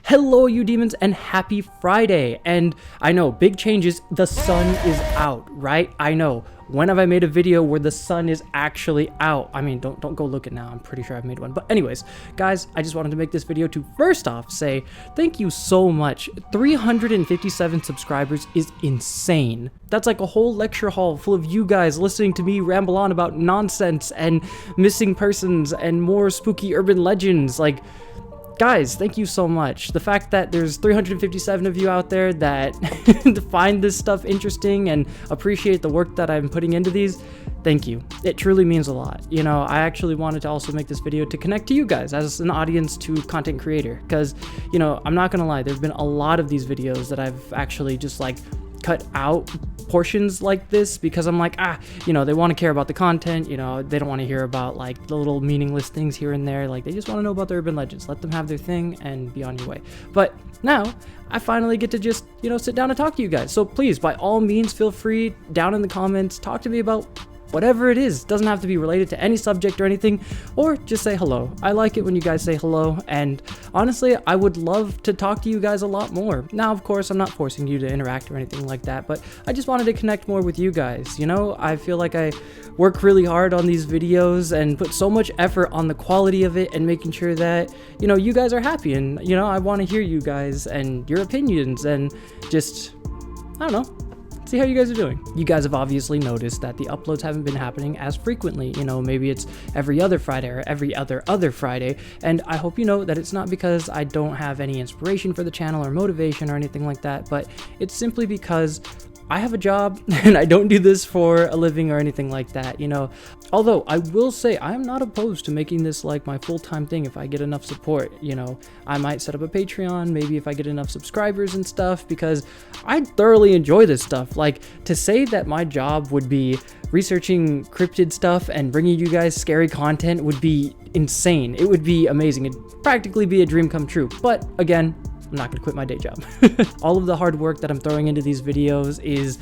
Hello, you demons, and happy Friday. And I know, big changes, the sun is out, right? I know. When have I made a video where the sun is actually out? I mean, don't go look it now. I'm pretty sure I've made one. But anyways, guys, I just wanted to make this video to first off say thank you so much. 357 subscribers is insane. That's like a whole lecture hall full of you guys listening to me ramble on about nonsense and missing persons and more spooky urban legends. Like, guys, thank you so much. The fact that there's 357 of you out there that find this stuff interesting and appreciate the work that I'm putting into these, thank you. It truly means a lot. You know, I actually wanted to also make this video to connect to you guys as an audience to content creator, because, you know, I'm not gonna lie, there've been a lot of these videos that I've actually just like cut out portions like this because I'm like, you know, they want to care about the content, you know, they don't want to hear about like the little meaningless things here and there, like they just want to know about the urban legends. Let them have their thing and be on your way. But now I finally get to just, you know, sit down and talk to you guys. So please, by all means, feel free down in the comments, talk to me about whatever it is. Doesn't have to be related to any subject or anything, or just say hello. I like it when you guys say hello, and honestly, I would love to talk to you guys a lot more. Now, of course, I'm not forcing you to interact or anything like that, but I just wanted to connect more with you guys. You know, I feel like I work really hard on these videos and put so much effort on the quality of it and making sure that, you know, you guys are happy, and, you know, I want to hear you guys and your opinions and just, I don't know, see how you guys are doing. You guys have obviously noticed that the uploads haven't been happening as frequently. You know, maybe it's every other Friday or every other Friday. And I hope you know that it's not because I don't have any inspiration for the channel or motivation or anything like that, but it's simply because I have a job and I don't do this for a living or anything like that, you know. Although I will say I am not opposed to making this like my full-time thing if I get enough support, you know. I might set up a Patreon, maybe if I get enough subscribers and stuff, because I thoroughly enjoy this stuff. Like, to say that my job would be researching cryptid stuff and bringing you guys scary content would be insane. It would be amazing. It'd practically be a dream come true. But again, I'm not gonna quit my day job. All of the hard work that I'm throwing into these videos is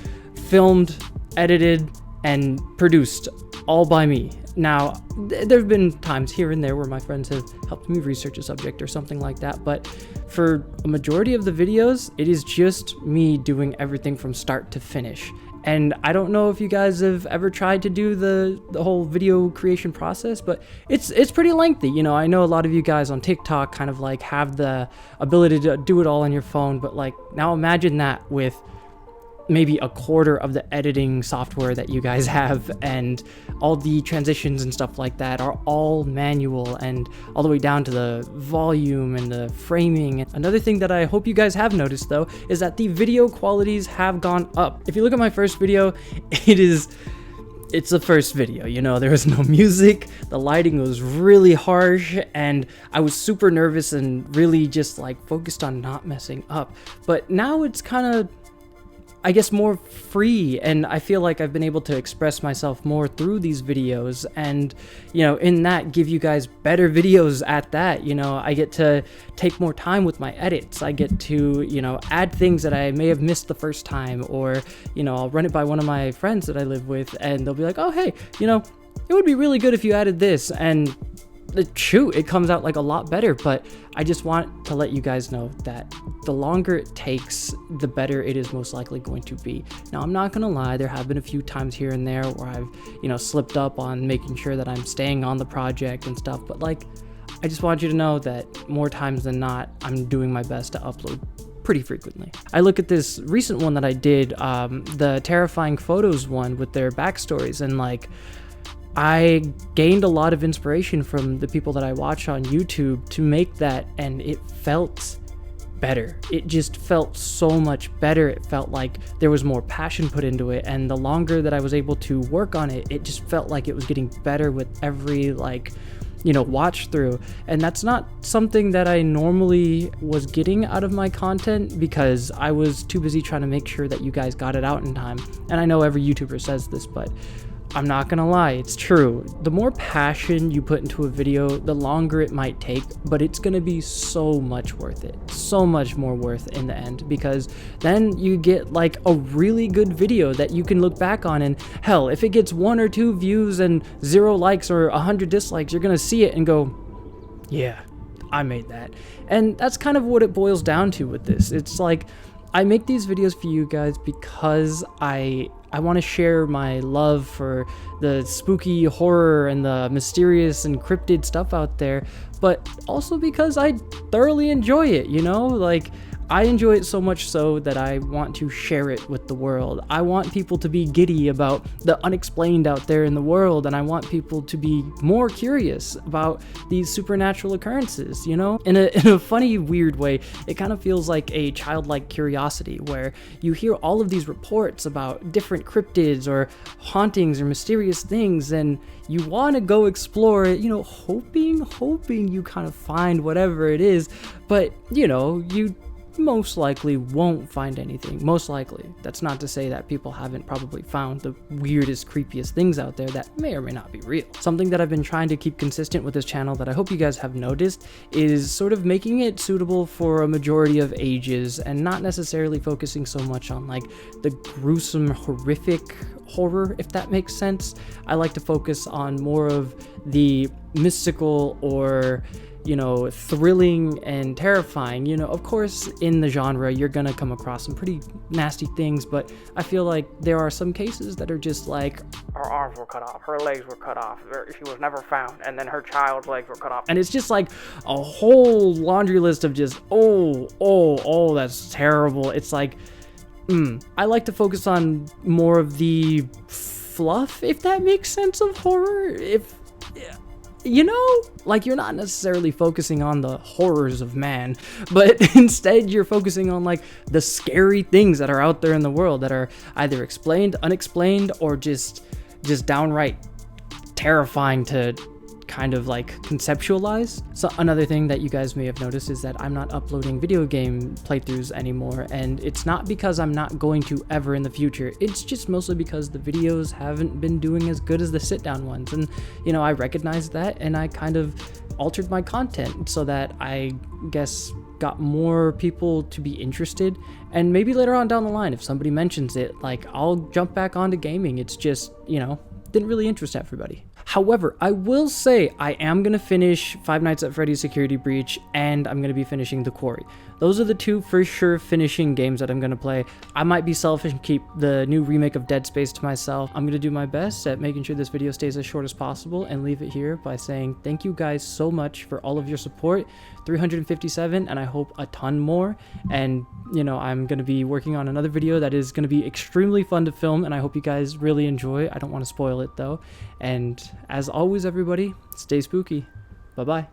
filmed, edited, and produced all by me. Now, there've been times here and there where my friends have helped me research a subject or something like that, but for a majority of the videos, it is just me doing everything from start to finish. And I don't know if you guys have ever tried to do the whole video creation process, but it's pretty lengthy. You know, I know a lot of you guys on TikTok kind of like have the ability to do it all on your phone, but like now imagine that with maybe a quarter of the editing software that you guys have, and all the transitions and stuff like that are all manual, and all the way down to the volume and the framing. Another thing that I hope you guys have noticed though is that the video qualities have gone up. If you look at my first video, it's the first video, you know, there was no music, the lighting was really harsh, and I was super nervous and really just like focused on not messing up. But now it's kind of, I guess, more free, and I feel like I've been able to express myself more through these videos, and, you know, in that give you guys better videos at that. You know, I get to take more time with my edits. I get to, you know, add things that I may have missed the first time, or, you know, I'll run it by one of my friends that I live with, and they'll be like, oh, hey, you know, it would be really good if you added this, and shoot, it comes out like a lot better. But I just want to let you guys know that the longer it takes, the better it is most likely going to be. Now, I'm not gonna lie, there have been a few times here and there where I've, you know, slipped up on making sure that I'm staying on the project and stuff, but like, I just want you to know that more times than not, I'm doing my best to upload pretty frequently. I look at this recent one that I did, the terrifying photos one with their backstories, and like, I gained a lot of inspiration from the people that I watch on YouTube to make that, and it felt better. It just felt so much better. It felt like there was more passion put into it, and the longer that I was able to work on it, it just felt like it was getting better with every, like, you know, watch through. And that's not something that I normally was getting out of my content, because I was too busy trying to make sure that you guys got it out in time. And I know every YouTuber says this, but I'm not gonna lie, it's true. The more passion you put into a video, the longer it might take, but it's gonna be so much worth it. So much more worth in the end, because then you get like a really good video that you can look back on, and hell, if it gets 1 or 2 views and 0 likes or 100 dislikes, you're gonna see it and go, yeah, I made that. And that's kind of what it boils down to with this. It's like, I make these videos for you guys because I want to share my love for the spooky horror and the mysterious and cryptid stuff out there, but also because I thoroughly enjoy it, you know? Like, I enjoy it so much so that I want to share it with the world. I want people to be giddy about the unexplained out there in the world, and I want people to be more curious about these supernatural occurrences, you know? In a funny, weird way, it kind of feels like a childlike curiosity where you hear all of these reports about different cryptids or hauntings or mysterious things, and you want to go explore it, you know, hoping you kind of find whatever it is, but, you know, you most likely won't find anything. Most likely. That's not to say that people haven't probably found the weirdest, creepiest things out there that may or may not be real. Something that I've been trying to keep consistent with this channel that I hope you guys have noticed is sort of making it suitable for a majority of ages and not necessarily focusing so much on like the gruesome, horrific horror, if that makes sense. I like to focus on more of the mystical or, you know, thrilling and terrifying. You know, of course, in the genre, you're gonna come across some pretty nasty things, but I feel like there are some cases that are just like, her arms were cut off, her legs were cut off, she was never found, and then her child's legs were cut off. And it's just like a whole laundry list of just, oh, that's terrible. It's like, I like to focus on more of the fluff, if that makes sense, of horror. You know, like, you're not necessarily focusing on the horrors of man, but instead you're focusing on like the scary things that are out there in the world that are either explained, unexplained, or just downright terrifying to kind of like conceptualize. So another thing that you guys may have noticed is that I'm not uploading video game playthroughs anymore, and it's not because I'm not going to ever in the future. It's just mostly because the videos haven't been doing as good as the sit-down ones, and you know, I recognize that, and I kind of altered my content so that I guess got more people to be interested. And maybe later on down the line, if somebody mentions it, like, I'll jump back onto gaming. It's just, you know, didn't really interest everybody. However, I will say I am going to finish Five Nights at Freddy's Security Breach, and I'm going to be finishing The Quarry. Those are the two for sure finishing games that I'm going to play. I might be selfish and keep the new remake of Dead Space to myself. I'm going to do my best at making sure this video stays as short as possible and leave it here by saying thank you guys so much for all of your support. 357, and I hope a ton more. And you know, I'm going to be working on another video that is going to be extremely fun to film, and I hope you guys really enjoy. I don't want to spoil it though. And as always, everybody, stay spooky. Bye bye.